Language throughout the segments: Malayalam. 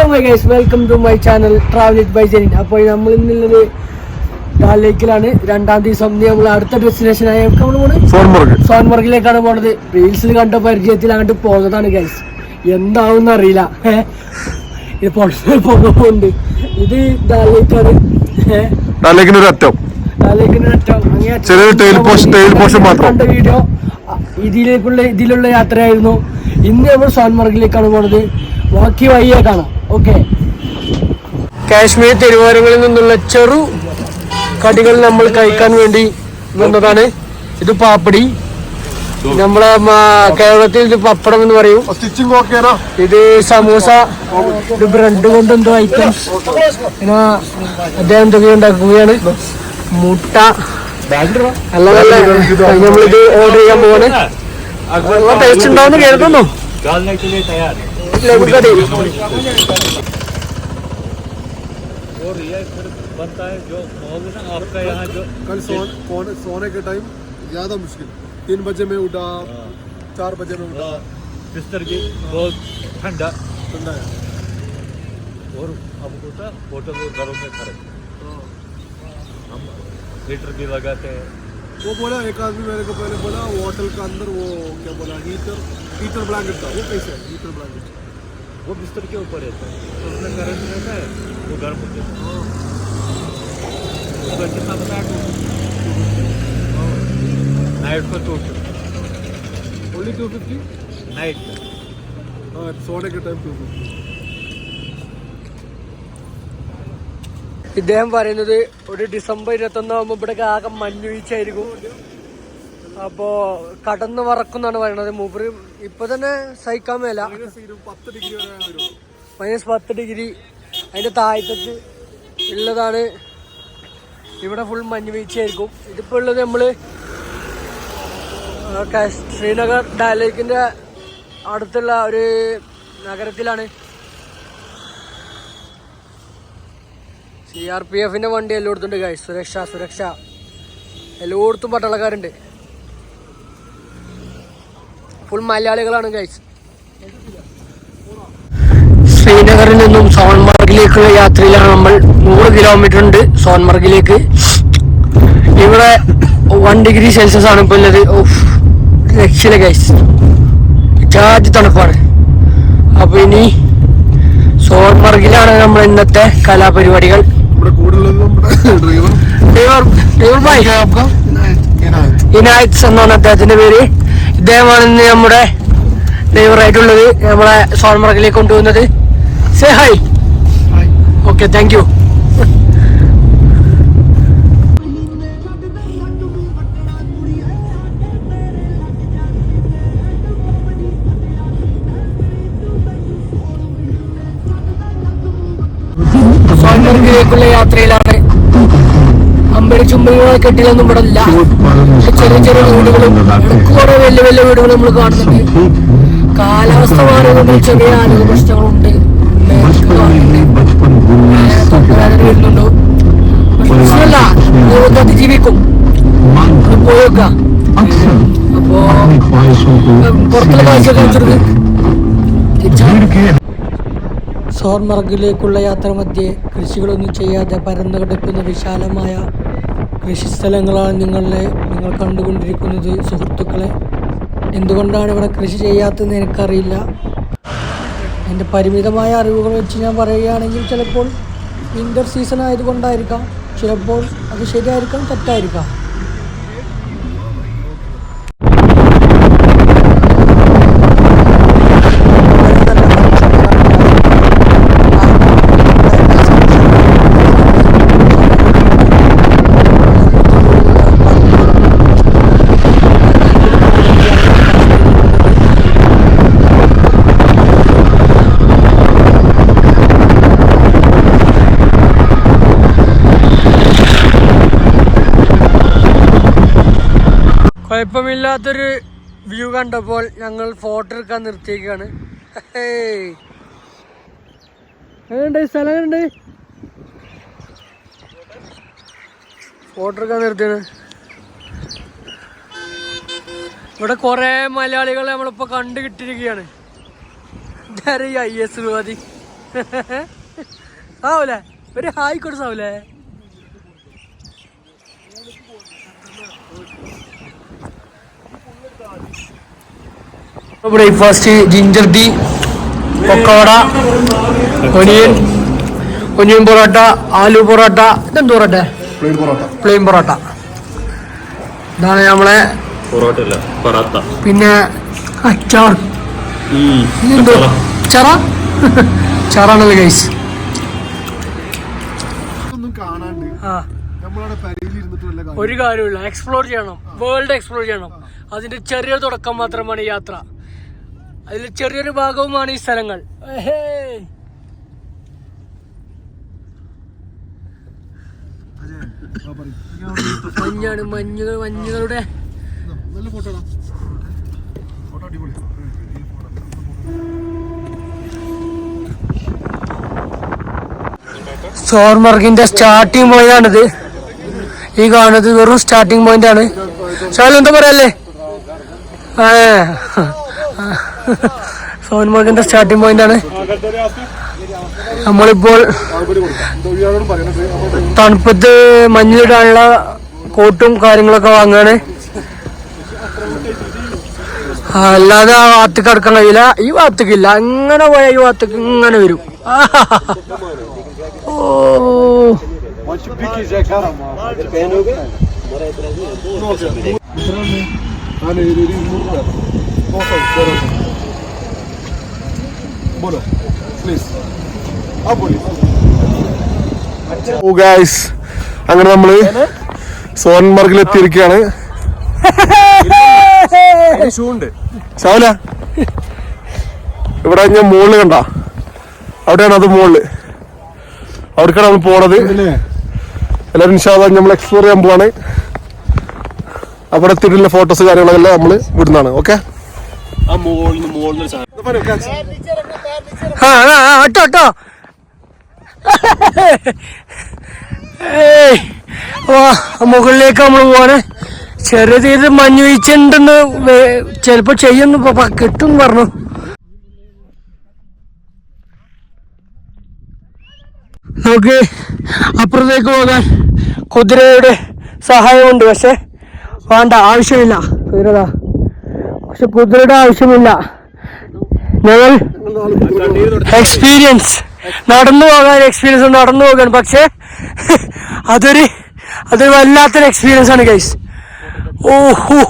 Hello my guys, welcome to my channel travel with by Jenin. അപ്പോൾ നമ്മൾ ഇന്നുള്ളത് ഡാൽ ലേക്കിലാണ്. രണ്ടാം ദിവസം നമ്മൾ അടുത്ത ഡെസ്റ്റിനേഷനായ സോൻമർഗിലേക്കാണ് പോണത്. റീൽസിൽ കണ്ട പരിചയത്തിൽ അങ്ങോട്ട് പോകുന്നതാണ് ഗൈസ്. എന്താവും അറിയില്ല. ഇത് പോകുന്നുണ്ട്. ഇത് ഡാൽ ലേക്കാണ്. കണ്ട വീഡിയോ ഇതിലുള്ള യാത്രയായിരുന്നു. ഇന്ന് നമ്മൾ സോൻമർഗിലേക്കാണ് പോണത്. ബാക്കി വഴിയെ കാണാം. ഓക്കെ. കാശ്മീർ തെരുവോരങ്ങളിൽ നിന്നുള്ള ചെറു കടികൾ നമ്മൾ കഴിക്കാൻ വേണ്ടി വന്നതാണ്. ഇത് പാപ്പടി, നമ്മളെ കേരളത്തിൽ ഇത് പപ്പടം എന്ന് പറയും. ഇത് സമൂസ, ഇത് ബ്രെഡ് കൊണ്ട് എന്തോ ഐറ്റംസ് പിന്നെ അദ്ദേഹം എന്തൊക്കെ ഉണ്ടാക്കുകയാണ്. മുട്ട നല്ല നല്ല നമ്മളിത് ഓർഡർ ചെയ്യാൻ പോവാണ്. ടേസ്റ്റ് ഉണ്ടാവുന്ന കേൾക്കുന്നു. और ये फिर बनता है जो होगा ना आपका यहाँ जो कल सोने के टाइम ज़्यादा मुश्किल. 3 बजे में उठा, 4 बजे में उठा. बिस्तर की बहुत ठंडा है. और अब होता होटल और घरों में फर्क. हम हीटर भी लगाते हैं. वो बोला एक आदमी मेरे को पहले बोला होटल का अंदर वो क्या बोला हीटर ब्लैंकेट था. वो कैसे है हीटर ब्लैंकेट? वो बिस्तर के ऊपर रहता है तो उसमें करंट रहता है, वो गर्म होता है. उसका कितना बताया? नाइट को 250. ओनली 250 नाइट का. हाँ, सोने के टाइम 250. ഇദ്ദേഹം പറയുന്നത് ഒരു ഡിസംബർ 21 ഇവിടെയൊക്കെ ആകെ മഞ്ഞ് വീഴ്ചയായിരിക്കും. അപ്പോ കടന്ന് വറക്കുന്നാണ് പറയണത്. മൂപ്പര് ഇപ്പൊ തന്നെ സഹിക്കാൻ മേല. -10 ഡിഗ്രി അതിന്റെ താഴത്തേക്ക് ഉള്ളതാണ്. ഇവിടെ ഫുൾ മഞ്ഞ് വീഴ്ചയായിരിക്കും. ഇതിപ്പോ ഉള്ളത് നമ്മള് ശ്രീനഗർ ഡാൽ ലേക്കിന്റെ അടുത്തുള്ള ഒരു നഗരത്തിലാണ്. CRPF വണ്ടി എല്ലായിടത്തും ഉണ്ട് ഗൈസ്. സുരക്ഷ എല്ലായിടത്തും പട്ടാളക്കാരുണ്ട്. ഫുൾ മലയാളികളാണ് ഗൈസ്. ശ്രീനഗറിൽ നിന്നും സോൻമർഗിലേക്കുള്ള യാത്രയിലാണ് നമ്മൾ. 100 കിലോമീറ്റർ ഉണ്ട് സോൻമർഗിലേക്ക്. ഇവിടെ 1 ഡിഗ്രി സെൽഷ്യസ് ആണ് ഇപ്പോൾ ഉള്ളത്. രക്ഷയില്ല ഗൈസ്, ചാർജ് തണുപ്പാണ്. അപ്പൊ ഇനി സോൻമർഗിലാണ് നമ്മൾ ഇന്നത്തെ കലാപരിപാടികൾ. ഇനായത്ത് എന്നാണ് അദ്ദേഹത്തിന്റെ പേര്. ഇദ്ദേഹമാണ് ഇന്ന് നമ്മുടെ ഡ്രൈവറായിട്ടുള്ളത്, നമ്മളെ സോൻമർഗിലേക്ക് കൊണ്ടുപോകുന്നത്. Say hi. Okay, thank you. സോൻമർഗിലേക്കുള്ള യാത്രയിലാണ്. അമ്പടി ചുമ്പടികളെ കെട്ടിലൊന്നും ഇവിടെ ഇല്ല. ചെറിയ വീടുകളും കുറെ വലിയ വീടുകളും നമ്മൾ കാണുന്നുണ്ട്. കാലാവസ്ഥ മാറിയതുകൊണ്ട് ചെറിയ ആരോഗ്യ പ്രശ്നങ്ങളുണ്ട്. വരുന്നുണ്ടോ പ്രശ്നമല്ല, അതിജീവിക്കും. പോയേക്ക. അപ്പോ പുറത്തുള്ള കാഴ്ച കാണിച്ചത്. സോൻമർഗിലേക്കുള്ള യാത്ര മധ്യേ കൃഷികളൊന്നും ചെയ്യാതെ പരന്നു കിടക്കുന്ന വിശാലമായ കൃഷിസ്ഥലങ്ങളാണ് നിങ്ങൾ കണ്ടുകൊണ്ടിരിക്കുന്നത്. സുഹൃത്തുക്കളെ, എന്തുകൊണ്ടാണ് ഇവിടെ കൃഷി ചെയ്യാത്തതെന്ന് എനിക്കറിയില്ല. എൻ്റെ പരിമിതമായ അറിവുകൾ വെച്ച് ഞാൻ പറയുകയാണെങ്കിൽ ചിലപ്പോൾ വിൻ്റർ സീസൺ ആയതുകൊണ്ടായിരിക്കാം, ചിലപ്പോൾ അത് ശരിയായിരിക്കാം, തെറ്റായിരിക്കാം. കുഴപ്പമില്ലാത്തൊരു വ്യൂ കണ്ടപ്പോൾ ഞങ്ങൾ ഫോട്ടോ എടുക്കാൻ നിർത്തിയേക്കാണ്. സ്ഥലമുണ്ട്, ഫോട്ടോ എടുക്കാൻ നിർത്തിയാണ്. ഇവിടെ കുറെ മലയാളികളെ നമ്മളിപ്പോ കണ്ടു കിട്ടിയിരിക്കുകയാണ്. IS മതി സാവൂലേ ഒരു ഹായ് കൊടു സാവൂലേ. Breakfast ginger tea, pakoda, onion parotta, aloo parotta. ഇതെന്ത് പൊറോട്ട? പ്ലെയിൻ പൊറോട്ട. ഇതാണ് നമ്മളെ പൊറോട്ട. പിന്നെ അച്ചാർ. എന്തോ ചറാണല്ലോ ഗൈസ്. ഒരു കാര്യമില്ല, എക്സ്പ്ലോർ ചെയ്യണം, വേൾഡ് എക്സ്പ്ലോർ ചെയ്യണം. അതിന്റെ ചെറിയൊരു തുടക്കം മാത്രമാണ് ഈ യാത്ര. അതിൽ ചെറിയൊരു ഭാഗവുമാണ് ഈ സ്ഥലങ്ങൾ. മഞ്ഞാണ്, മഞ്ഞുകളുടെ സോൺമർഗിന്റെ സ്റ്റാർട്ടിംഗ് പോയിന്റ് ആണിത്. ഈ കാണുന്നത് വെറും സ്റ്റാർട്ടിംഗ് പോയിന്റ് ആണ്. ശാലു എന്താ പറയല്ലേ? സോൺമർഗിന്റെ സ്റ്റാർട്ടിംഗ് പോയിന്റ് ആണ്. നമ്മളിപ്പോൾ തണുപ്പത്ത് മഞ്ഞിലിടാനുള്ള കോട്ടും കാര്യങ്ങളൊക്കെ വാങ്ങാണ്. അല്ലാതെ ആ ഭാഗത്തേക്ക് കിടക്കാൻ കഴിയില്ല. ഈ ഭാഗത്തേക്കില്ല, അങ്ങനെ പോയാൽ ഈ ഭാഗത്തേക്ക് ഇങ്ങനെ വരും. ഓ അങ്ങനെ നമ്മള് സോൺമർഗിൽ എത്തിയിരിക്കുകയാണ്. ശാവല ഇവിടെ ഞാൻ മുകളില് കണ്ട, അവിടെയാണ് അത് മുകളില്, അവിടേക്കാണ് നമ്മൾ പോണത്. എല്ലാവരും ഇൻഷാല്ലാഹ് നമ്മൾ എക്സ്പ്ലോർ ചെയ്യാൻ പോവാണ്. അവിടെ എത്തിയിട്ടുള്ള ഫോട്ടോസ് കാര്യങ്ങളെല്ലാം നമ്മൾ വിടുന്നതാണ്. ഓക്കെ, മുകളിലേക്ക് നമ്മൾ പോവാണ്. ചെറിയ തീരെ മഞ്ഞ് വീഴ്ചയുണ്ടെന്ന് ചിലപ്പോ ചെയ്യുന്നു, കിട്ടും പറഞ്ഞു. നമുക്ക് അപ്പുറത്തേക്ക് പോകാൻ കുതിരയുടെ സഹായമുണ്ട്. പക്ഷെ വേണ്ട, ആവശ്യമില്ല കുതിരതാ. പക്ഷെ കുതിരയുടെ ആവശ്യമില്ല. ഞങ്ങൾ എക്സ്പീരിയൻസ് നടന്നു പോകാൻ. പക്ഷെ അതൊരു വല്ലാത്തൊരു എക്സ്പീരിയൻസ് ആണ് ഗൈസ്. ഓഹോ,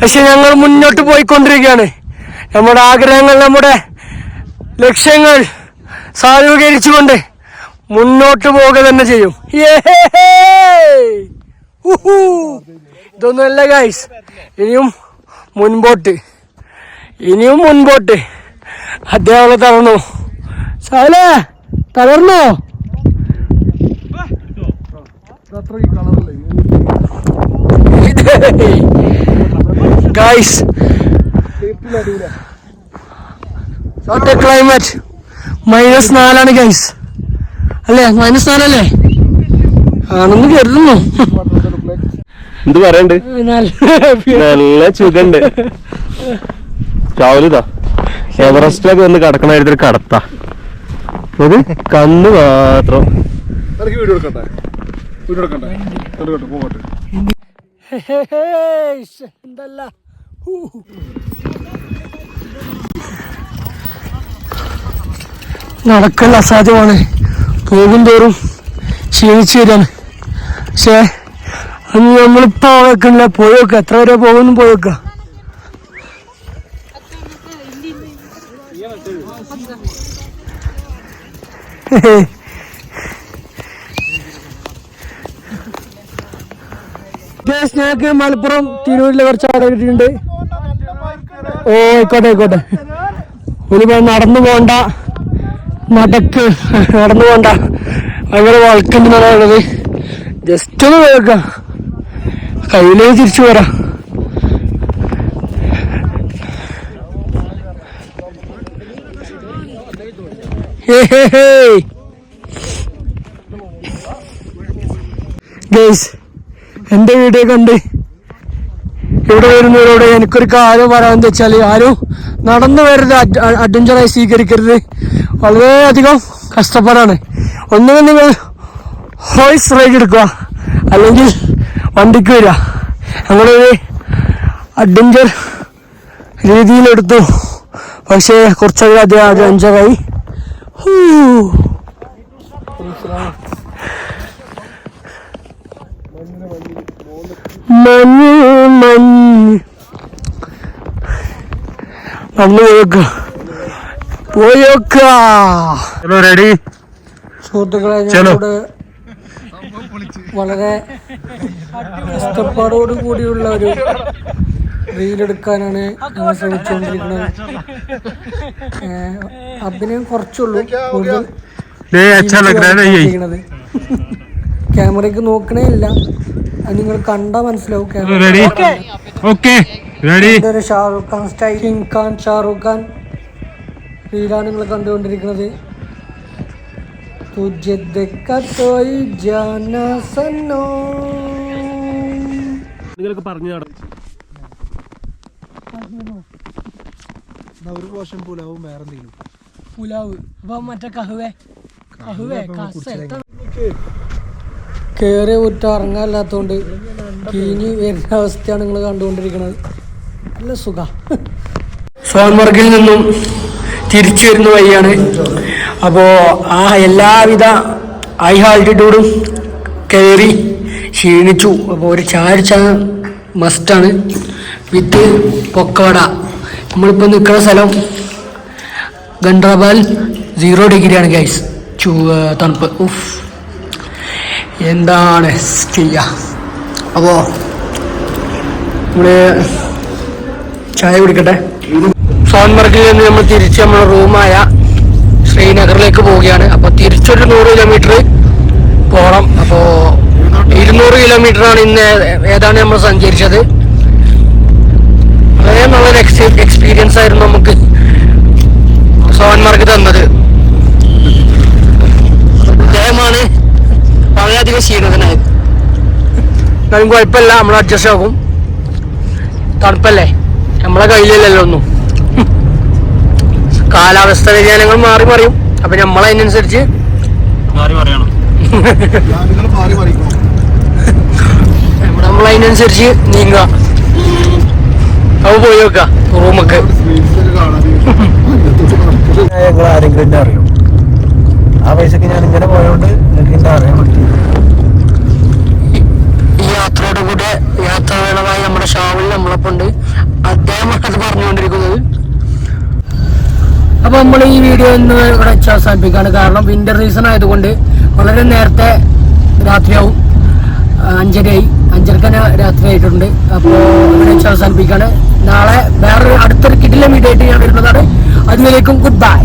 പക്ഷെ ഞങ്ങൾ മുന്നോട്ട് പോയിക്കൊണ്ടിരിക്കുകയാണ്. നമ്മുടെ ആഗ്രഹങ്ങൾ, നമ്മുടെ ലക്ഷ്യങ്ങൾ സാധൂകരിച്ചുകൊണ്ട് മുന്നോട്ട് പോവുക തന്നെ ചെയ്യും. ഇതൊന്നുമല്ല ഗൈസ്, ഇനിയും മുൻപോട്ട്. അദ്ദേഹം തളർന്നു. സാലേ തളർന്നോ? Guys climate -4 guys. അല്ലേ, -4 അല്ലേ? ആണെന്ന് കരുതുന്നു. എന്ത് പറയണ്ട്? നല്ല സുഖണ്ട്. രാവിലെ എവറസ്റ്റിലൊക്കെ വന്ന് കിടക്കണായിരുന്നു കടത്ത. ഒരു കണ്ണ് മാത്രം. എന്തല്ല നടക്കൽ അസാധ്യമാണ്. പോകും തോറും ക്ഷീണിച്ചു വരികയാണ്. പക്ഷേ അന്ന് നമ്മളിപ്പോ വെക്കണില്ല, പോയേക്ക. എത്ര വരെ പോകുന്നു പോയേക്ക. ഞങ്ങൾക്ക് മലപ്പുറം തിരൂരിലെ കുറച്ച് ആടെ കിട്ടിയിട്ടുണ്ട്. ഓ ആയിക്കോട്ടെ. ഒരു നടന്നു പോണ്ട, നടന്നു പോണ്ട, ഭയങ്കര വളക്കുണ്ടെന്നാണ് പറയുന്നത്. ജസ്റ്റ് ഒന്ന് പോയേക്കാം, കയ്യിലേക്ക് തിരിച്ചു പോരാ. ഗൈസ്, എന്റെ വീഡിയോ കണ്ട് ഇവിടെ വരുന്നവരോട് എനിക്കൊരു കാര്യം പറയാമെന്ന് വെച്ചാൽ, ആരും നടന്നു വരുന്നത് അഡ്വഞ്ചറായി സ്വീകരിക്കരുത്. വളരെയധികം കഷ്ടപ്പാടാണ്. ഒന്നുകിൽ നിങ്ങൾ ഹോഴ്സ് റൈഡ് എടുക്കുക, അല്ലെങ്കിൽ വണ്ടിക്ക് വരിക. ഞങ്ങളൊരു അഡ്വഞ്ചർ രീതിയിലെടുത്തു, പക്ഷേ കുറച്ചധികം അഡ്വഞ്ചറായി. മഞ്ഞ് മഞ്ഞ് പോയോക്ക. റെഡി സുഹൃത്തുക്കളെ, ഞങ്ങളോട് വളരെ കഷ്ടപ്പാടോട് കൂടിയുള്ള ഒരു റീലെടുക്കാനാണ് ഞങ്ങൾ ശ്രമിച്ചുകൊണ്ടിരിക്കുന്നത്. അഭിനയം കുറച്ചുള്ളൂ, കൂടുതൽ ക്യാമറയ്ക്ക് നോക്കണേ ഇല്ല. അത് നിങ്ങൾ കണ്ടാ മനസ്സിലാവും. ഷാറുഖ് ഖാൻ സ്റ്റൈൽ കിങ് ഖാൻ ഷാറുഖ് ഖാൻ റീലാണ് നിങ്ങൾ കണ്ടുകൊണ്ടിരിക്കുന്നത്. തുझे देखा तो जाना सनो. നിങ്ങളൊക്കെ പറഞ്ഞു നടന്നു. ഒരു പോഷൻ പുലാവും വേറെ എന്തെങ്കിലും പുലാവ് അപ്പൊ മറ്റേ കേറി ഉറ്റ ഇറങ്ങാല്ലാത്തോണ്ട് കീഞ്ഞ് വരുന്ന അവസ്ഥയാണ് നിങ്ങൾ കണ്ടുകൊണ്ടിരിക്കുന്നത്. നല്ല സുഖ. സോൻമർഗിൽ നിന്നും തിരിച്ചു വരുന്ന വഴിയാണ്. അപ്പോൾ ആ എല്ലാവിധ ഹൈ ആൾട്ടിറ്റ്യൂഡും കയറി ക്ഷീണിച്ചു. അപ്പോൾ ഒരു ചായ മസ്റ്റാണ് വിത്ത് പൊക്കവട. നമ്മളിപ്പോൾ നിൽക്കുന്ന സ്ഥലം ഗണ്ഡർബാൽ 0 ഡിഗ്രിയാണ് ഗൈസ്. തണുപ്പ് എന്താണ് ചെയ്യുക. അപ്പോൾ നമ്മൾ ചായ കുടിക്കട്ടെ. സോൻമർഗിൽ നിന്ന് നമ്മൾ തിരിച്ച് നമ്മുടെ റൂമായ ശ്രീനഗറിലേക്ക് പോവുകയാണ്. അപ്പോൾ തിരിച്ചൊരു 100 കിലോമീറ്റർ പോകണം. അപ്പോൾ 200 കിലോമീറ്ററാണ് ഇന്ന് ഏതാണ് നമ്മൾ സഞ്ചരിച്ചത്. വളരെ നല്ലൊരു എക്സ്പീരിയൻസ് ആയിരുന്നു നമുക്ക് സോൻമർഗ് തന്നത്. അദ്ദേഹമാണ് വളരെയധികം ക്ഷീണിതനായത്. എന്നാലും കുഴപ്പമില്ല, നമ്മൾ അഡ്ജസ്റ്റ് ആകും. തണുപ്പല്ലേ, നമ്മളെ കയ്യിലല്ലല്ലോ ഒന്നും. കാലാവസ്ഥ വ്യതിയാനങ്ങൾ മാറി മറിയും. അപ്പൊ നമ്മളതിനനുസരിച്ച് നമ്മളതിനനുസരിച്ച് നീങ്ങുക. അപ്പൊ പോയി വെക്ക റൂമൊക്കെ. ഞങ്ങൾ ആരെങ്കിലും എന്നെ അറിയും. ആ പൈസക്ക് ഞാൻ ഇങ്ങനെ പോയോണ്ട് നിങ്ങൾക്ക് എന്നെ അറിയാൻ പറ്റും. ഈ യാത്രയോട് കൂടെ യാത്രാവേളമായി നമ്മുടെ ഷാവിൽ നമ്മളൊപ്പം ഉണ്ട്. അദ്ദേഹമാണ് അത് പറഞ്ഞുകൊണ്ടിരിക്കുന്നത്. അപ്പൊ നമ്മൾ ഈ വീഡിയോ ഇന്ന് ഇവിടെ അവസാനിപ്പിക്കുകയാണ്. കാരണം വിന്റർ സീസൺ ആയതുകൊണ്ട് വളരെ നേരത്തെ രാത്രിയാവും. 5:30 രാത്രി ആയിട്ടുണ്ട്. അപ്പോൾ ഇവിടെ അവസാനിപ്പിക്കുകയാണ്. നാളെ വേറൊരു അടുത്തൊരു കിടിലൻ വീഡിയോ ആയിട്ട് ഞാൻ വരുന്നതാണ്. അതുവരേക്കും ഗുഡ് ബൈ.